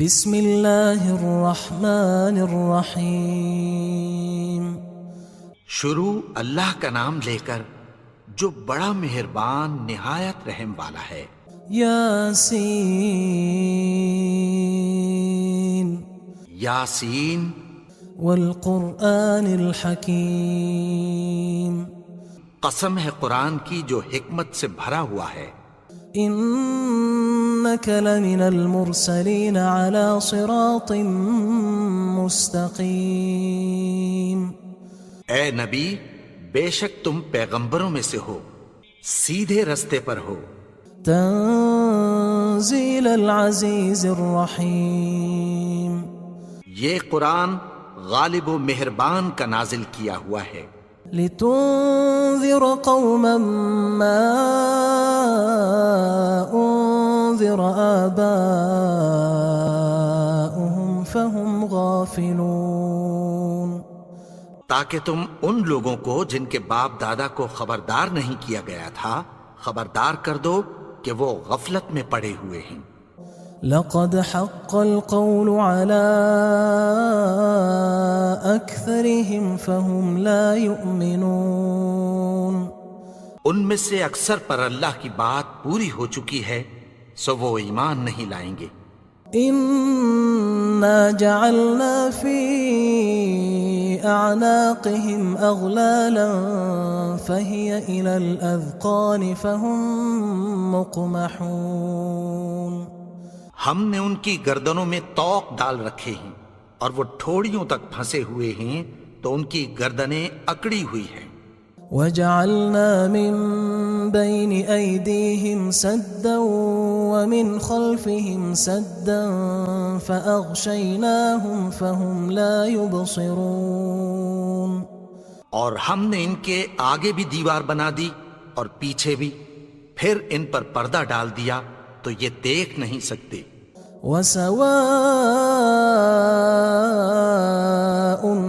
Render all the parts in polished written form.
بسم اللہ الرحمن الرحیم۔ شروع اللہ کا نام لے کر جو بڑا مہربان نہایت رحم والا ہے۔ یاسین یاسین والقرآن الحکیم۔ قسم ہے قرآن کی جو حکمت سے بھرا ہوا ہے۔ انک لمن المرسلین علی صراط مستقیم۔ اے نبی، بے شک تم پیغمبروں میں سے ہو، سیدھے رستے پر ہو۔ تنزیل العزیز الرحیم۔ یہ قرآن غالب و مہربان کا نازل کیا ہوا ہے۔ لتنذر قوما ما انذر آباؤهم فهم غافلون۔ تاکہ تم ان لوگوں کو جن کے باپ دادا کو خبردار نہیں کیا گیا تھا خبردار کر دو کہ وہ غفلت میں پڑے ہوئے ہیں۔ لقد حق القول على أكثرهم فهم لا يؤمنون۔ ان میں سے اکثر پر اللہ کی بات پوری ہو چکی ہے سو وہ ایمان نہیں لائیں گے۔ إنا جعلنا في أعناقهم أغلالا فهي إلى الأذقان فهم مقمحون۔ ہم نے ان کی گردنوں میں طوق ڈال رکھے ہیں اور وہ ٹھوڑیوں تک پھنسے ہوئے ہیں تو ان کی گردنیں اکڑی ہوئی ہیں۔ وجعلنا من بين أيديهم سدا ومن خلفهم سدا فأغشيناهم فهم لا يبصرون۔ اور ہم نے ان کے آگے بھی دیوار بنا دی اور پیچھے بھی، پھر ان پر پردہ ڈال دیا تو یہ دیکھ نہیں سکتے۔ وسواء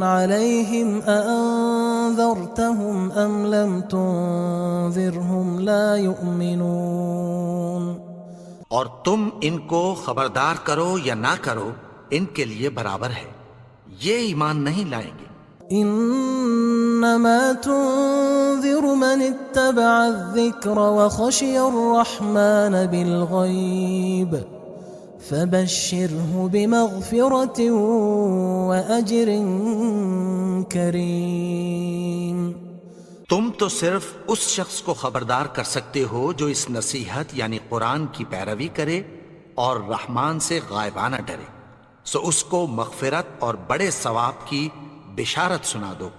عليهم أأنذرتهم أم لم تنذرهم لا يؤمنون۔ اور تم ان کو خبردار کرو یا نہ کرو ان کے لیے برابر ہے، یہ ایمان نہیں لائیں گے۔ انما تنذر من اتبع الذکر وخشی الرحمن بالغیب فبشره بمغفرة وأجر کریم۔ تم تو صرف اس شخص کو خبردار کر سکتے ہو جو اس نصیحت یعنی قرآن کی پیروی کرے اور رحمان سے غائبانہ ڈرے، سو اس کو مغفرت اور بڑے ثواب کی بشارت سنا دو۔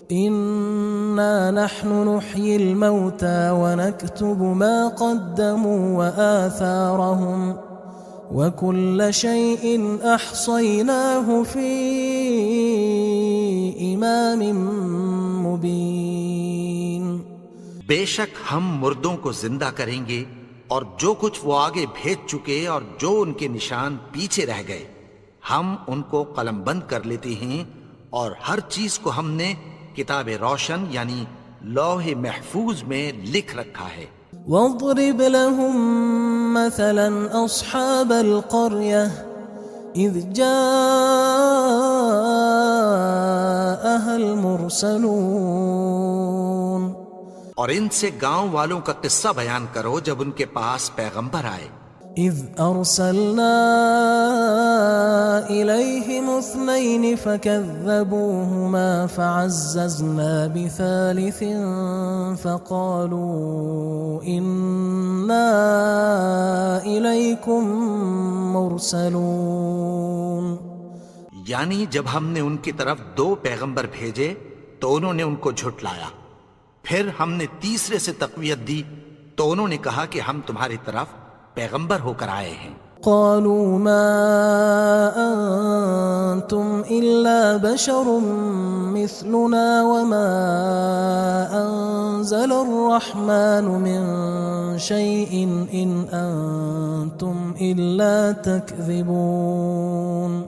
انا نحن نحيي الموتى ونكتب ما قدموا وآثارهم وكل شيء احصيناه في امام مبين۔ بے شک ہم مردوں کو زندہ کریں گے اور جو کچھ وہ آگے بھیج چکے اور جو ان کے نشان پیچھے رہ گئے ہم ان کو قلم بند کر لیتے ہیں، اور ہر چیز کو ہم نے کتاب روشن یعنی لوح محفوظ میں لکھ رکھا ہے۔ واضرب لهم مثلا أصحاب القرية إذ جاءها المرسلون۔ اور ان سے گاؤں والوں کا قصہ بیان کرو جب ان کے پاس پیغمبر آئے۔ إذ أرسلنا إليهم اثنين فكذبوهما فعززنا بثالث فقالوا إنا إليكم مرسلون۔ یعنی جب ہم نے ان کی طرف دو پیغمبر بھیجے تو انہوں نے ان کو جھٹلایا، پھر ہم نے تیسرے سے تقویت دی تو انہوں نے کہا کہ ہم تمہاری طرف پیغمبر ہو کر آئے ہیں۔ قالوا ما أنتم إلا بشر مثلنا وما أنزل الرحمن من شيء إن أنتم إلا تكذبون۔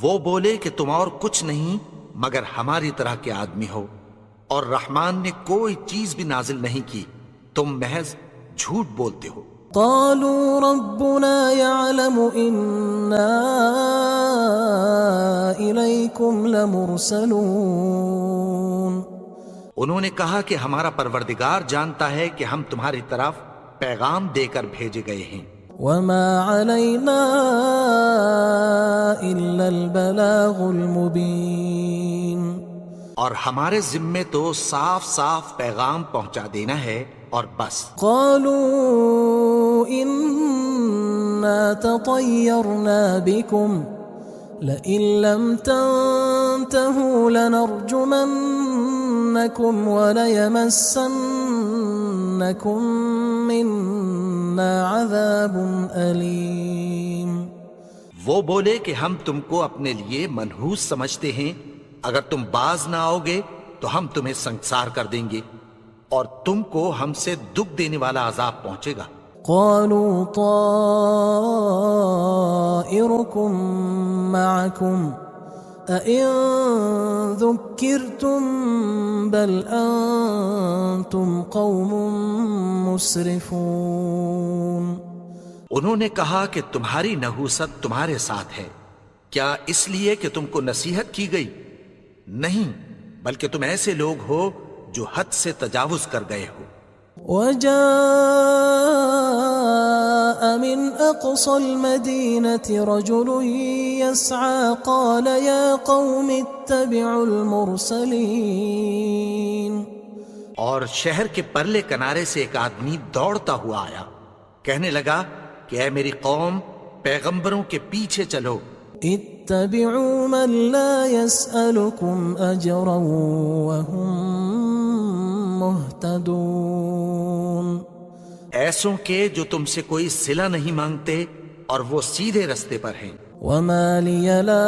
وہ بولے کہ تم اور کچھ نہیں مگر ہماری طرح کے آدمی ہو، اور رحمان نے کوئی چیز بھی نازل نہیں کی، تم محض جھوٹ بولتے ہو۔ قالوا ربنا يعلم إنا إليكم لمرسلون. انہوں نے کہا کہ ہمارا پروردگار جانتا ہے کہ ہم تمہاری طرف پیغام دے کر بھیجے گئے ہیں. وما علينا إلا البلاغ المبين. اور ہمارے ذمے تو صاف صاف پیغام پہنچا دینا ہے اور بس. قالوا إنا تطيرنا بكم لئن لم تنتهوا لنرجمنكم وليمسنكم منا عذاب أليم. وہ بولے کہ ہم تم کو اپنے لیے منحوس سمجھتے ہیں، اگر تم باز نہ آؤ گے تو ہم تمہیں سنسار کر دیں گے اور تم کو ہم سے دکھ دینے والا عذاب پہنچے گا. قالوا طائركم معكم أئن ذكرتم بل أنتم قوم مسرفون. انہوں نے کہا کہ تمہاری نحوست تمہارے ساتھ ہے، کیا اس لیے کہ تم کو نصیحت کی گئی؟ نہیں، بلکہ تم ایسے لوگ ہو جو حد سے تجاوز کر گئے ہو. وجاء من أقصى المدينة رجل يسعى قال يا قوم اتبعوا المرسلين. اور شہر کے پرلے کنارے سے ایک آدمی دوڑتا ہوا آیا، کہنے لگا کہ اے میری قوم، پیغمبروں کے پیچھے چلو. اتبعوا من لا يسألكم أجرا وهم مهتدون. ایسوں کے جو تم سے کوئی صلہ نہیں مانگتے اور وہ سیدھے رستے پر ہیں. وما لي لا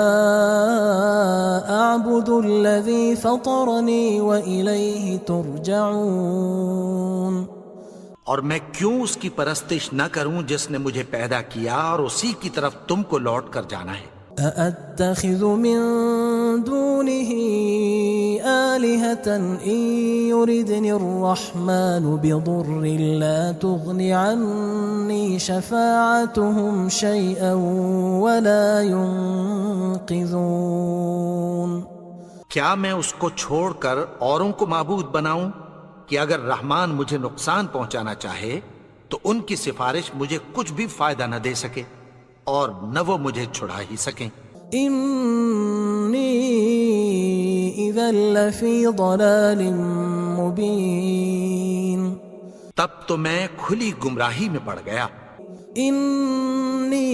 أعبد الذي فطرني وإليه ترجعون. اور میں کیوں اس کی پرستش نہ کروں جس نے مجھے پیدا کیا اور اسی کی طرف تم کو لوٹ کر جانا ہے. أأتخذ من دونه آلهة إن يردني الرحمن بضر لا تغن عني شفاعتهم شيئا ولا ينقذون. کیا میں اس کو چھوڑ کر اوروں کو معبود بناؤں کہ اگر رحمان مجھے نقصان پہنچانا چاہے تو ان کی سفارش مجھے کچھ بھی فائدہ نہ دے سکے اور نہ وہ مجھے چھڑا ہی سکیں. إني إذا لفي ضلال مبين. تب تو میں کھلی گمراہی میں پڑ گیا. إني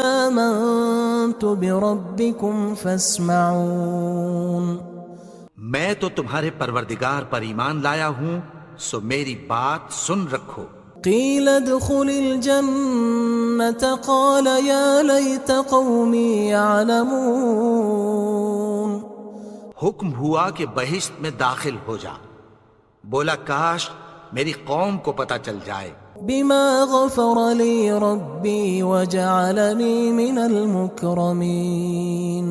آمنت بربكم فاسمعون. میں تو تمہارے پروردگار پر ایمان لایا ہوں، سو میری بات سن رکھو. قيل ادخل الجنة قال يا ليت قومي يعلمون. حکم ہوا کہ بہشت میں داخل ہو جا. بولا کاش میری قوم کو پتہ چل جائے. بما غفر لي ربي وجعلني من المكرمين.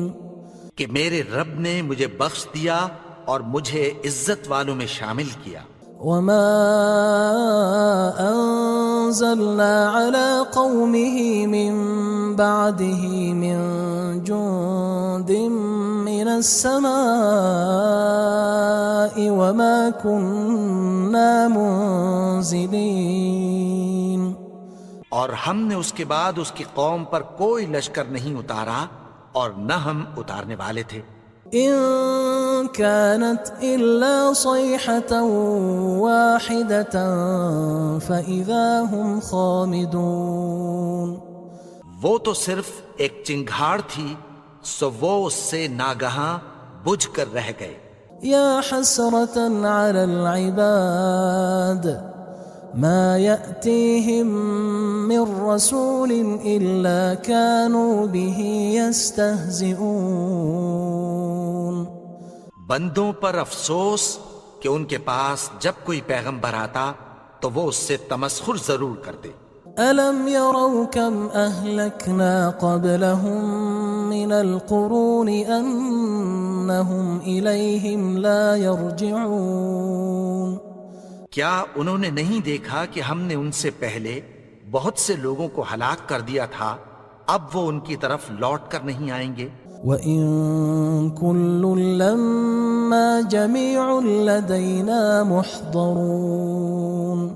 کہ میرے رب نے مجھے بخش دیا اور مجھے عزت والوں میں شامل کیا. وما أنزلنا على قومه من بعده من جند من السماء وما كنا منزلين. اور ہم نے اس کے بعد اس کی قوم پر کوئی لشکر نہیں اتارا اور نہ ہم اتارنے والے تھے. إن كانت إلا صيحة واحدة فإذا هم خامدون. وہ تو صرف ایک چنگھاڑ تھی، سو وہ اس سے ناگہاں بجھ کر رہ گئے. يا حسرة على العباد ما يأتيهم من رسول إلا كانوا به يستهزئون. بندوں پر افسوس کہ ان کے پاس جب کوئی پیغمبر آتا تو وہ اس سے تمسخر ضرور کرتے. ألم يروا كم أهلكنا قبلهم من القرون أنهم إليهم لا يرجعون. کیا انہوں نے نہیں دیکھا کہ ہم نے ان سے پہلے بہت سے لوگوں کو ہلاک کر دیا تھا، اب وہ ان کی طرف لوٹ کر نہیں آئیں گے؟ وَإِن كُلٌّ لَمَّا جَمِيعٌ لَدَيْنَا مُحْضَرُونَ،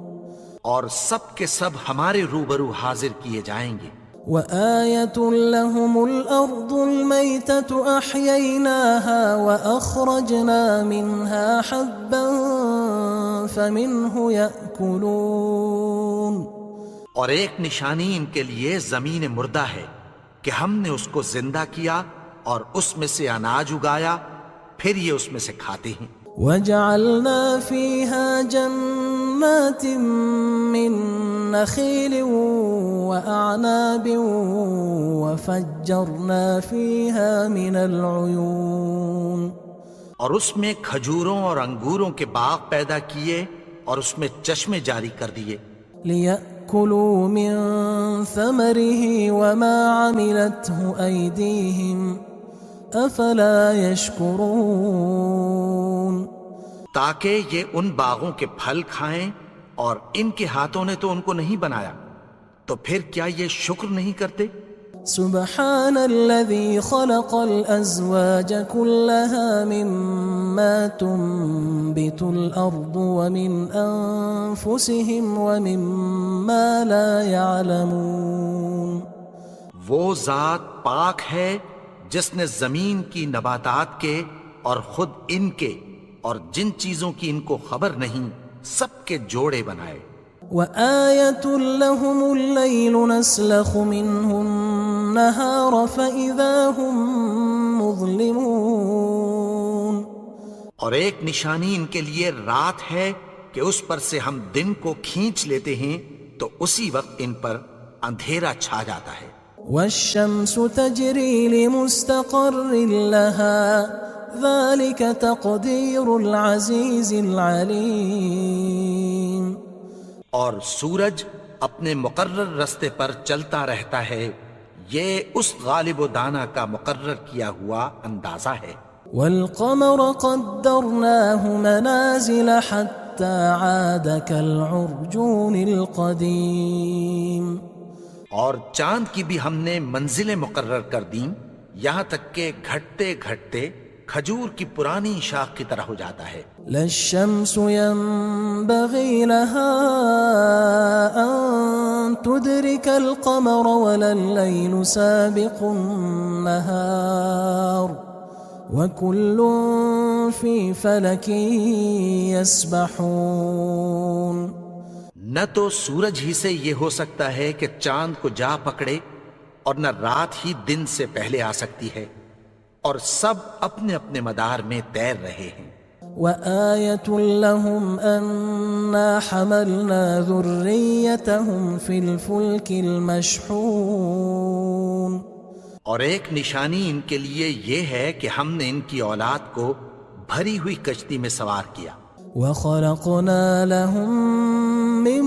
اور سب کے سب ہمارے روبرو حاضر کیے جائیں گے۔ وَآيَةٌ لَهُمُ الْأَرْضُ الْمَيْتَةُ أَحْيَيْنَاهَا وَأَخْرَجْنَا مِنْهَا حَبًّا فَمِنْهُ يَأْكُلُونَ، اور ایک نشانی ان کے لیے زمین مردہ ہے کہ ہم نے اس کو زندہ کیا اور اس میں سے اناج اگایا، پھر یہ اس میں سے کھاتے ہیں۔ وَجَعَلْنَا فِيهَا جَنَّاتٍ مِّن نَخِيلٍ وَأَعْنَابٍ وَفَجَّرْنَا فِيهَا مِنَ الْعُيُونِ، اور اس میں کھجوروں اور انگوروں کے باغ پیدا کیے اور اس میں چشمے جاری کر دیے، لِيَأْكُلُوا مِن ثَمَرِهِ وَمَا عَمِلَتْهُ أَيْدِيهِمْ أَفَلَا يَشْكُرُونَ، تاکہ یہ ان باغوں کے پھل کھائیں، اور ان کے ہاتھوں نے تو ان کو نہیں بنایا، تو پھر کیا یہ شکر نہیں کرتے؟ سبحان الذي خلق الأزواج كلها مما تنبت الأرض ومن أنفسهم ومما لا يعلمون، وہ ذات پاک ہے جس نے زمین کی نباتات کے اور خود ان کے اور جن چیزوں کی ان کو خبر نہیں سب کے جوڑے بنائے۔ وآية لهم الليل نسلخ منه النهار فإذا هم مظلمون، اور ایک نشانی ان کے لیے رات ہے کہ اس پر سے ہم دن کو کھینچ لیتے ہیں تو اسی وقت ان پر اندھیرا چھا جاتا ہے۔ والشمس تجري لمستقر لها ذلك تقدير العزيز العليم، اور سورج اپنے مقرر رستے پر چلتا رہتا ہے، یہ اس غالب و دانا کا مقرر کیا ہوا اندازہ ہے۔ والقمر قدرناه منازل حتى عاد كالعرجون القديم، اور چاند کی بھی ہم نے منزلیں مقرر کر دیں، یہاں تک کہ گھٹتے گھٹتے کھجور کی پرانی شاخ کی طرح ہو جاتا ہے۔ لا الشمس ينبغي لها أن تدرك القمر ولا الليل سابق النهار وكل في فلك يسبحون، نہ تو سورج ہی سے یہ ہو سکتا ہے کہ چاند کو جا پکڑے، اور نہ رات ہی دن سے پہلے آ سکتی ہے، اور سب اپنے اپنے مدار میں تیر رہے ہیں۔ وآية لهم أنا حملنا ذريتهم في الفلك المشحون، اور ایک نشانی ان کے لیے یہ ہے کہ ہم نے ان کی اولاد کو بھری ہوئی کشتی میں سوار کیا۔ وخلقنا لهم من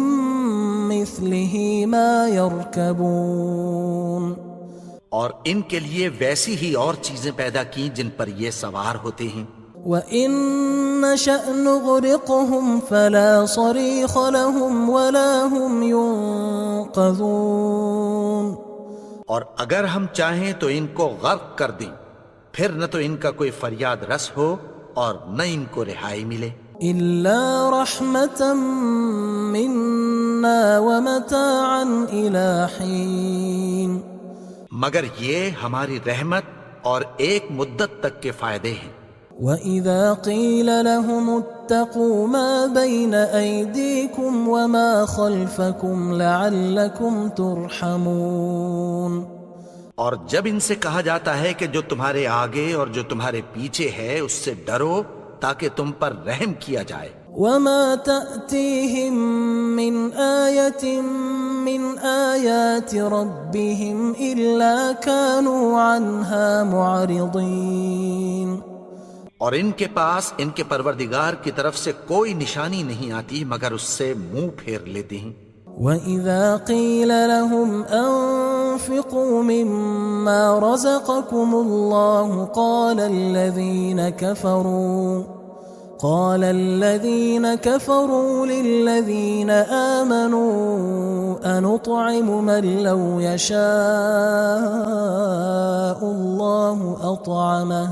مثله ما يركبون، اور ان کے لیے ویسی ہی اور چیزیں پیدا کی جن پر یہ سوار ہوتے ہیں۔ وَإِن نَّشَأْ نُغْرِقْهُمْ فَلَا صَرِيخَ لَهُمْ وَلَا هُمْ يُنقَذُونَ، اور اگر ہم چاہیں تو ان کو غرق کر دیں، پھر نہ تو ان کا کوئی فریاد رس ہو اور نہ ان کو رہائی ملے۔ إِلَّا رَحْمَةً مِّنَّا وَمَتَاعًا إِلَى حِينٍ، مگر یہ ہماری رحمت اور ایک مدت تک کے فائدے ہیں۔ وَإِذَا قِيلَ لَهُمُ اتَّقُوا مَا بَيْنَ أَيْدِيكُمْ وَمَا خَلْفَكُمْ لَعَلَّكُمْ تُرْحَمُونَ، اور جب ان سے کہا جاتا ہے کہ جو تمہارے آگے اور جو تمہارے پیچھے ہے اس سے ڈرو تاکہ تم پر رحم کیا جائے۔ وَمَا تَأْتِيهِم مِّنْ آيَةٍ مِّنْ آيَاتِ رَبِّهِمْ إِلَّا كَانُوا عَنْهَا مُعْرِضِينَ، اور ان کے پاس ان کے پروردگار کی طرف سے کوئی نشانی نہیں آتی مگر اس سے منہ پھیر لیتے ہیں۔ وَإِذَا قِيلَ لَهُمْ أَنفِقُوا مِمَّا رَزَقَكُمُ اللَّهُ قال الذين كفروا للذين آمنوا أنطعم من لو يشاء الله أطعمه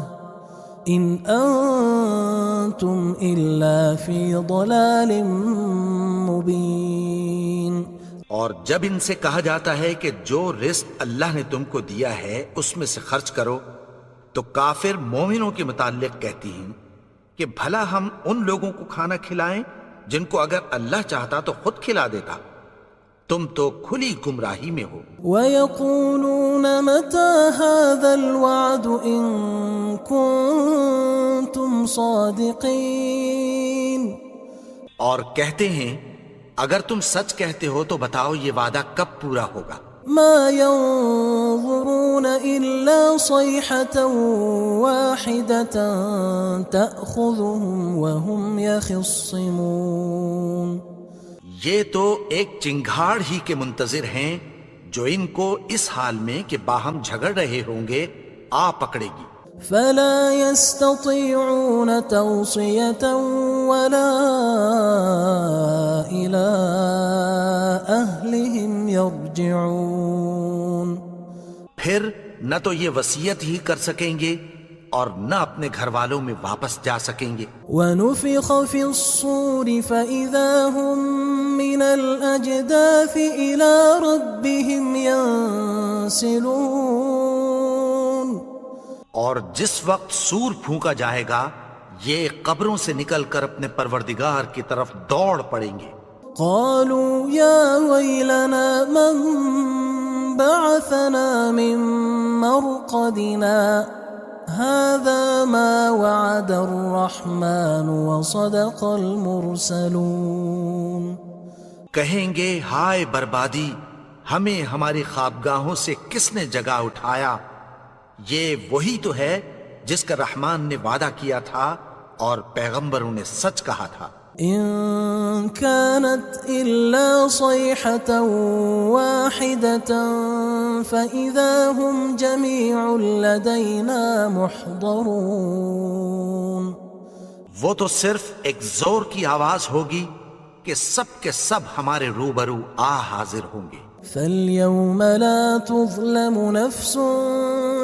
إن أنتم إلا في ضلال مبين. اور جب ان سے کہا جاتا ہے کہ جو رزق اللہ نے تم کو دیا ہے اس میں سے خرچ کرو، تو کافر مومنوں کے متعلق کہتی ہیں کہ بھلا ہم ان لوگوں کو کھانا کھلائیں جن کو اگر اللہ چاہتا تو خود کھلا دیتا. تم تو کھلی گمراہی میں ہو. وَيَقُولُونَ مَتَى هَذَا الْوَعْدُ إِن كُنتُمْ صَادِقِينَ. اور کہتے ہیں اگر تم سچ کہتے ہو تو بتاؤ یہ وعدہ کب پورا ہوگا. ما ينظرون إلا صيحة واحدة تأخذهم وهم يخصمون. یہ تو ایک چنگھاڑ ہی کے منتظر ہیں جو ان کو اس حال میں کہ باہم جھگڑ رہے ہوں گے آ پکڑے گی. فلا يستطيعون توصية ولا إلى أهلهم يرجعون. پھر نہ تو یہ وصیت ہی کر سکیں گے اور نہ اپنے گھر والوں میں واپس جا سکیں گے. ونفخ في الصور فإذا هم من الأجداث إلى ربهم ينسلون. اور جس وقت سور پھونکا جائے گا یہ قبروں سے نکل کر اپنے پروردگار کی طرف دوڑ پڑیں گے. قالوا يا ويلنا من بعثنا من مرقدنا هذا ما وعد الرحمن وصدق المرسلون. کہیں گے ہائے بربادی، ہمیں ہماری خوابگاہوں سے کس نے جگا اٹھایا. یہ وہی تو ہے جس کا رحمان نے وعدہ کیا تھا اور پیغمبروں نے سچ کہا تھا. إن كانت إلا صيحة واحدة فإذا هم جميع لدينا محضرون. وہ تو صرف ایک زور کی آواز ہوگی کہ سب کے سب ہمارے روبرو حاضر ہوں گے. فاليوم لا تظلم نفس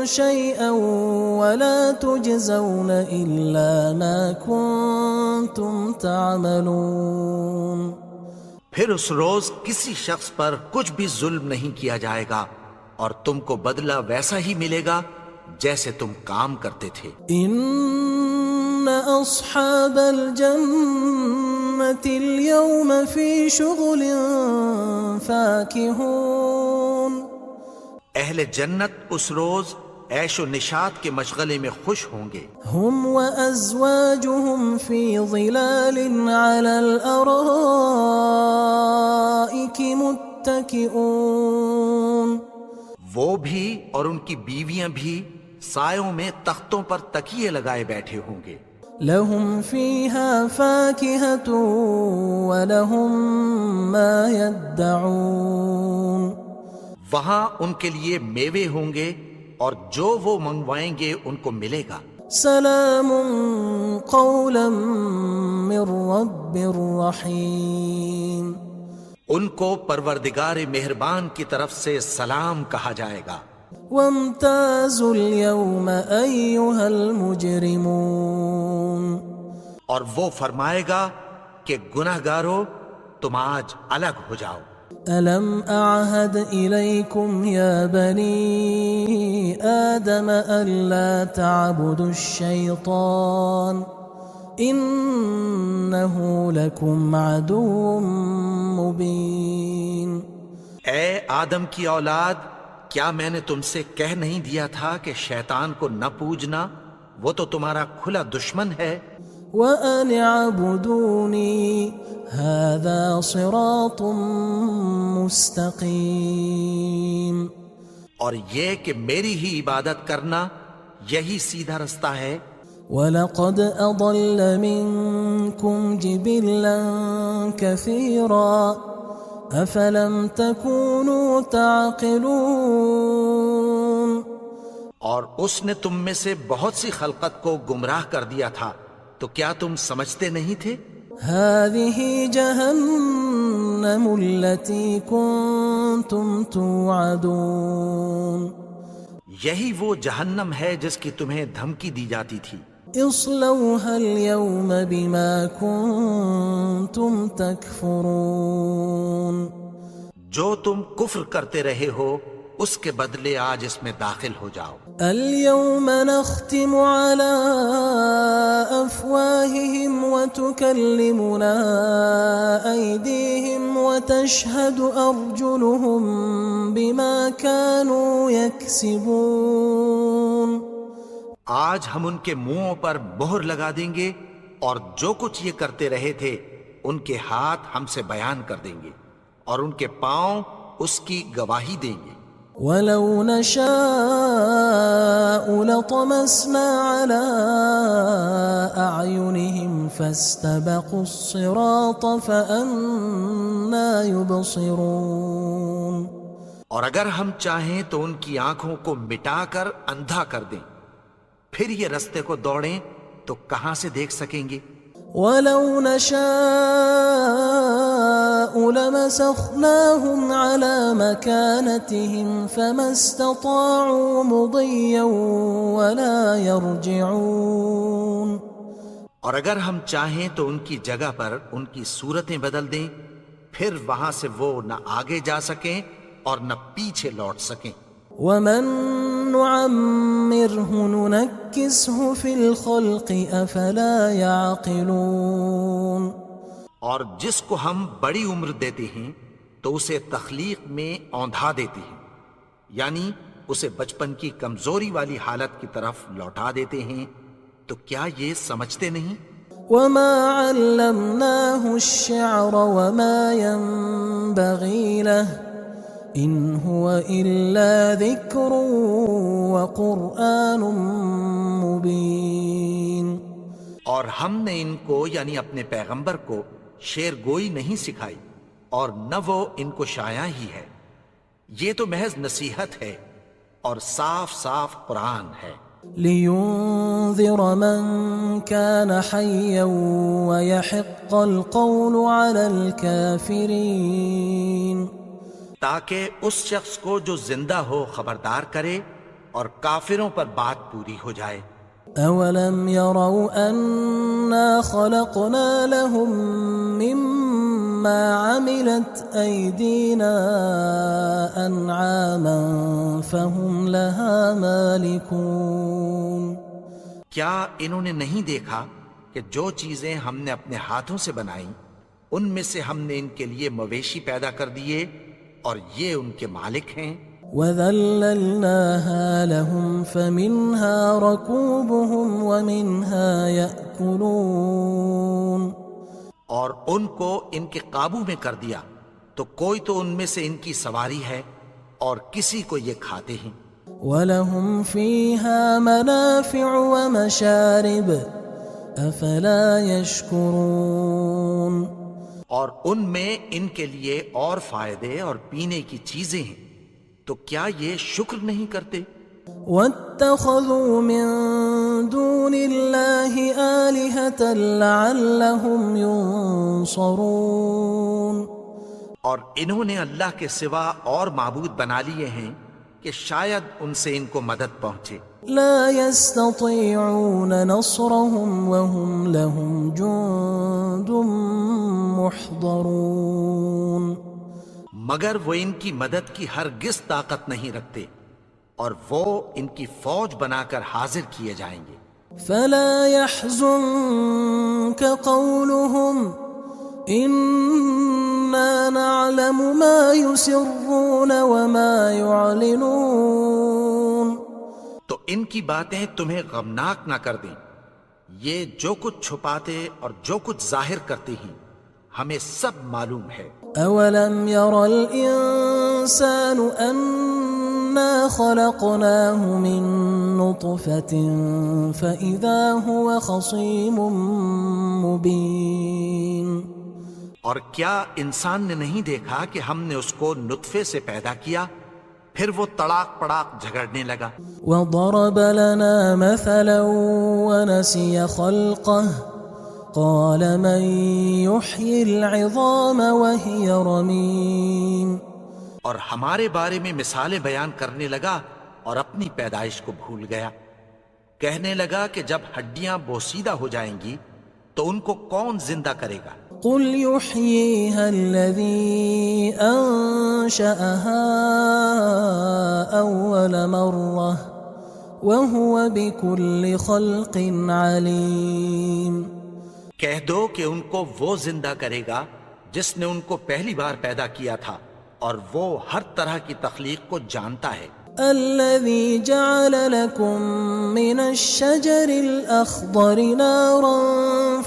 شيئا ولا تجزون إلا ما كنتم تعملون. پھر اس روز کسی شخص پر کچھ بھی ظلم نہیں کیا جائے گا اور تم کو بدلہ ویسا ہی ملے گا جیسے تم کام کرتے تھے. إن أصحاب الجنة اليوم في شغل فاكهون. اہل جنت اس روز عیش و نشاط کے مشغلے میں خوش ہوں گے. هم وأزواجهم في ظلال على الأرائك متكئون. وہ بھی اور ان کی بیویاں بھی سایوں میں تختوں پر تکیے لگائے بیٹھے ہوں گے. لهم فيها فاكهة ولهم ما يدعون. وہاں ان کے لیے میوے ہوں گے اور جو وہ منگوائیں گے ان کو ملے گا. سلام قولا من رب رحیم. ان کو پروردگار مہربان کی طرف سے سلام کہا جائے گا. وامتازوا اليوم أيها المجرمون. اور وہ فرمائے گا کہ گناہگارو تم آج الگ ہو جاؤ. ألم أعهد إليكم يا بني آدم ألا تعبدوا الشيطان إنه لكم عدو مبين. اے آدم کی اولاد، کیا میں نے تم سے کہہ نہیں دیا تھا کہ شیطان کو نہ پوجنا، وہ تو تمہارا کھلا دشمن ہے. وَأَنِ اعْبُدُونِي هَذَا صِرَاطٌ مُسْتَقِيمٌ. اور یہ کہ میری ہی عبادت کرنا یہی سیدھا رستہ ہے. وَلَقَدْ أَضَلَّ مِنْكُمْ جِبِلًّا كَثِيرًا أَفَلَمْ تَكُونُوا تَعْقِلُونَ. اور اس نے تم میں سے بہت سی خلقت کو گمراہ کر دیا تھا، تو کیا تم سمجھتے نہیں تھے؟ هذه جهنم التي كنتم توعدون یہی وہ جہنم ہے جس کی تمہیں دھمکی دی جاتی تھی. اصلوها اليوم بما كنتم تكفرون جو تم کفر کرتے رہے ہو اس کے بدلے آج اس میں داخل ہو جاؤ. اليوم نختم على أفواههم وتكلمنا أيديهم وتشهد أرجلهم بما كانوا يكسبون. آج ہم ان کے منہوں پر مہر لگا دیں گے اور جو کچھ یہ کرتے رہے تھے ان کے ہاتھ ہم سے بیان کر دیں گے اور ان کے پاؤں اس کی گواہی دیں گے. ولو نشاء لطمسنا على أعينهم فاستبقوا الصراط فأنى يبصرون. اور اگر ہم چاہیں تو ان کی آنکھوں کو مٹا کر اندھا کر دیں، پھر یہ رستے کو دوڑیں تو کہاں سے دیکھ سکیں گے. ولو نشاء لمسخناهم على مكانتهم فما استطاعوا مضيا ولا يرجعون. اور اگر ہم چاہیں تو ان کی جگہ پر ان کی صورتیں بدل دیں، پھر وہاں سے وہ نہ آگے جا سکیں اور نہ پیچھے لوٹ سکیں. ومن نعمره ننكسه في الخلق افلا يعقلون. اور جس کو ہم بڑی عمر دیتے ہیں تو اسے تخلیق میں اوندھا دیتے ہیں، یعنی اسے بچپن کی کمزوری والی حالت کی طرف لوٹا دیتے ہیں. تو کیا یہ سمجھتے نہیں؟ وما علمناه الشعر وما ينبغي له ان هو الا ذكر وقرآن مبين. اور ہم نے ان کو یعنی اپنے پیغمبر کو شعر گوئی نہیں سکھائی اور نہ وہ ان کو شایع ہی ہے، یہ تو محض نصیحت ہے اور صاف صاف قرآن ہے. لينذر من كان حيا ويحق القول على الكافرين. تاکہ اس شخص کو جو زندہ ہو خبردار کرے اور کافروں پر بات پوری ہو جائے. اولم يروا انا خلقنا لهم مما عملت ايدينا انعاما فهم لها مالكون. کیا انہوں نے نہیں دیکھا کہ جو چیزیں ہم نے اپنے ہاتھوں سے بنائیں ان میں سے ہم نے ان کے لیے مویشی پیدا کر دیے اور یہ ان کے مالک ہیں. وَذَلَّلْنَاهَا لَهُمْ فَمِنْهَا رَكُوبُهُمْ وَمِنْهَا يَأْكُلُونَ. اور ان کو ان کے قابو میں کر دیا تو کوئی تو ان میں سے ان کی سواری ہے اور کسی کو یہ کھاتے ہیں. وَلَهُمْ فِيهَا مَنَافِعُ وَمَشَارِبُ أَفَلَا يَشْكُرُونَ. اور ان میں ان کے لیے اور فائدے اور پینے کی چیزیں ہیں، تو کیا یہ شکر نہیں کرتے؟ وَاتَّخَذُوا مِن دُونِ اللَّهِ آلِهَةً لَعَلَّهُمْ يُنصَرُونَ. اور انہوں نے اللہ کے سوا اور معبود بنا لیے ہیں کہ شاید ان سے ان کو مدد پہنچے. لا يستطيعون نصرهم وهم لهم جند محضرون. مگر وہ ان کی مدد کی ہرگز طاقت نہیں رکھتے اور وہ ان کی فوج بنا کر حاضر کیے جائیں گے. فلا يحزنك قولهم إنا نعلم ما يسرون وما يعلنون. تو ان کی باتیں تمہیں غمناک نہ کر دیں، یہ جو کچھ چھپاتے اور جو کچھ ظاہر کرتے ہیں ہمیں سب معلوم ہے. اولم ير الانسان انا خلقناه من نطفة فاذا هو خصيم مبين. اور کیا انسان نے نہیں دیکھا کہ ہم نے اس کو نطفے سے پیدا کیا پھر وہ تڑاک پڑاک جھگڑنے لگا۔ وضرب لنا مثلا ونسي خلقه قال من يحيي العظام وهي رميم، اور ہمارے بارے میں مثالیں بیان کرنے لگا اور اپنی پیدائش کو بھول گیا۔ کہنے لگا کہ جب ہڈیاں بوسیدہ ہو جائیں گی تو ان کو کون زندہ کرے گا؟ قل يحييها الذي أنشأها أول مرة وهو بكل خلق عليم، کہہ دو کہ ان کو وہ زندہ کرے گا جس نے ان کو پہلی بار پیدا کیا تھا اور وہ ہر طرح کی تخلیق کو جانتا ہے۔ الذي جعل لكم من الشجر الأخضر نارا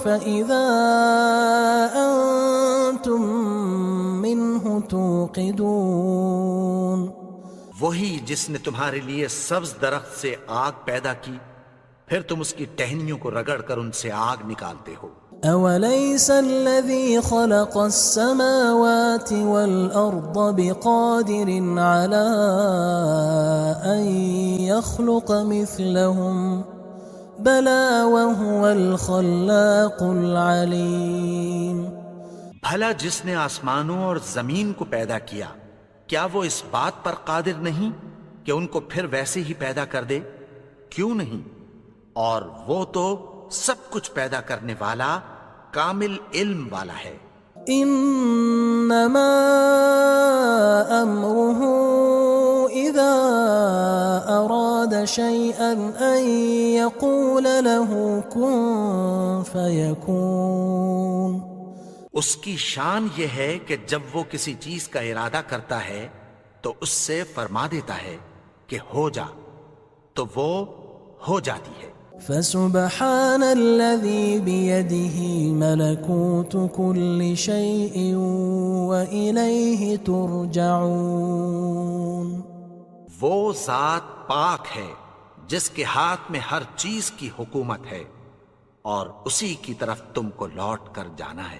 فإذا أنتم منه توقدون، وہی جس نے تمہارے لیے سبز درخت سے آگ پیدا کی، پھر تم اس کی ٹہنیوں کو رگڑ کر ان سے آگ نکالتے ہو۔ أوليس الذي خلق السماوات والأرض بقادر على أن يخلق مثلهم بلى وهو الخلاق العليم، بھلا جس نے آسمانوں اور زمین کو پیدا کیا کیا وہ اس بات پر قادر نہیں کہ ان کو پھر ویسے ہی پیدا کر دے؟ کیوں نہیں؟ اور وہ تو سب کچھ پیدا کرنے والا کامل علم والا ہے۔ انما امره اذا اراد شيئا ان يقول له كن فيكون، اس کی شان یہ ہے کہ جب وہ کسی چیز کا ارادہ کرتا ہے تو اس سے فرما دیتا ہے کہ ہو جا، تو وہ ہو جاتی ہے۔ فسبحان الذي بيده ملكوت كل شيء وإليه ترجعون، وہ ذات پاک ہے جس کے ہاتھ میں ہر چیز کی حکومت ہے اور اسی کی طرف تم کو لوٹ کر جانا ہے۔